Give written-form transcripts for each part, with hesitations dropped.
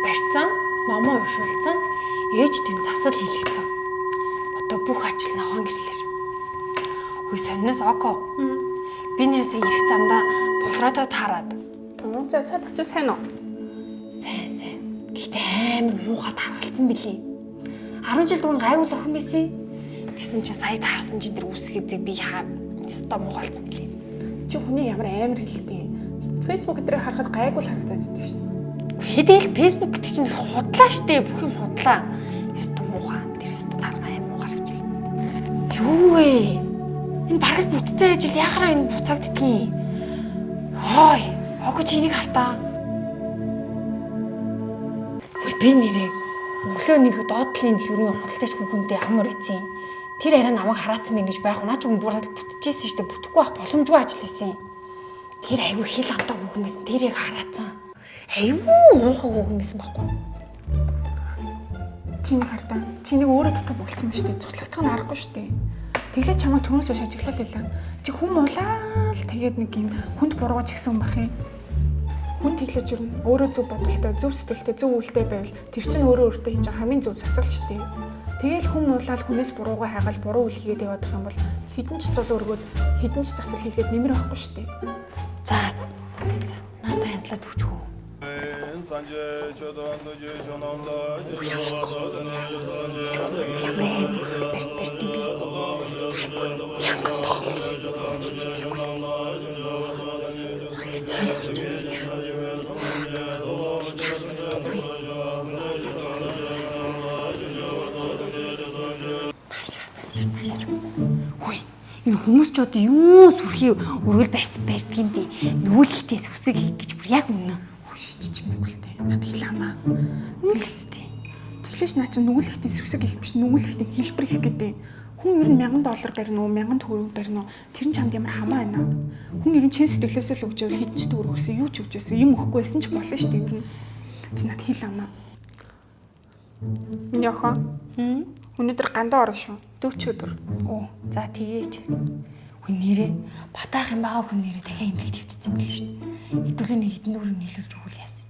барьсан, номоо уншуулсан, ээж тэнд засал хийлгэсэн. Одоо бүх ажил ногоон гэрлэр. Үгүй сонноос око. Би нэрсээ ирэх замдаа болроодоо таарад. За цаадах чи сайн уу? Сайн. Гэхдээ амар муухай таргалцсан билий. 10 жил дуун гайгүй л охин байсан. Тэгсэн чи сая таарсан чинь тэр үсэг эзэг би өстой муухайлцсан билий. Чи хүний ямар амар хэлдэг. Facebook дээр харахад гайгүй л харагдаад байдаг шин. Хэдэл Facebook гэдэг чинь худлаа штэ, бүх юм худлаа. Өстой муухай. Тэр өстой таргаа амар муухай ажил. Юу вэ? Энэ бараг бүтцэн ажил яхаараа энэ буцаагддгийг. Хой, око чи энийг хартаа. Би нэрээ өглөө нэг доотлын дэлгүүрийн худалдаач хүүхэндээ амар эцэн. Тэр арай намайг хараацсан мэн гэж байх уу? Наач хүн бүрээд бүтчихсэн шүү дээ. Бүтэхгүй байх боломжгүй ажил хийсэн. Тэр айгүй хил амтаа хүүхэн байсан. Тэрийг хараацсан. Айгүй муухай хүүхэн байсан байхгүй. Чиний хартаа. Чинийг өөрөө дутуу бүгэлцсэн ба штэ. Цуслагдах нь аргагүй штэ. Тэглээ чамайг түрүүнээс шажиглал хэлээ. Чи хүн муулаад тэгээд нэг юм хүнд буруугаж гисэн хүн бах юм. Хүн тэглэж өрнө. Өөрөө зөв бодолтой, зөв сэтгэлтэй, зөв үйлтэй байвал тэр чинь өөрөө өөртөө хийж байгаа хамгийн зөв засал шүү дээ. Тэгээл хүн муулаад хүнээс буруугаа хайгаал буруу үйл хийгээд явах юм бол хідэн ч цул өргөд хідэн ч засал хийгээд нэмэр авахгүй шүү дээ. За. Надад хянслаад өгчхөө. Хүмүүс ч ямар барьд би. Янган тоглох. Хөөе, энэ хүмүүс ч одоо юу сүрхий өргөл барьдаг юм дээ. Нүгэлхтээс үсэг гэж бүр яг үнэ. Шийдэж мэггүй л дээ. Над хэл хамаа. Нүгэлхтэй. Тэглэж наа чи нүгэлхтээс үсэг их биш, нүгэлхтээ хэлбэр их гэдэг. Хүн ер нь $1000 барина уу, 1000 төгрөг барина уу? Тэр нь чамд ямар хамаа байна. Хүн ер нь чин сэтгэлээсээ л өгч байвал хэдэн ч төгрөг өгсөн, юу ч өгч байсан, юм өгөхгүй байсан ч болно шүү дээ ер нь. Чи над хэл хамаа. Миний охин. Өнөөдөр гандаа орно шүү. 40 өдөр. Оо, за тэгээж. Хүн нэрээ батаах юм байгаа хүн нэрээ дахиад имлэг твтцсэн юм биш үү? Хэдүүлээ нэг хэдэн төгрөг нийлүүлж өгвөл яасан.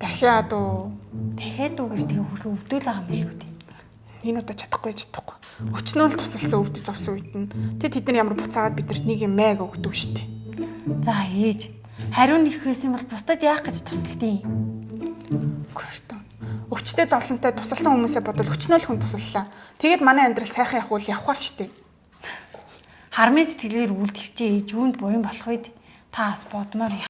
Дахиад уу. Дахиад уу гэж тэгээ хүрхээ өвдөөл байгаа юм билүү дээ. Энэ удаа чадахгүй. Өчнөө л тусалсан өвдөж зовсон үед нь тэд нар ямар буцаагаад бидэрт нэг юм мэг өгдөг штеп. За ээж. Хариу нэх байсан бол бусдад яах гэж тусалдیں۔ Гүртөө. Өвчтэй зовлонтой тусалсан хүмүүсээ бодвол өчнөө л хүн тусаллаа. Тэгээд манай амьдрал сайхан явах үл явахар штеп. Хармын сэтгэлээр үлдэрчээ ээж юунд буян болох үед та бас бодмоор.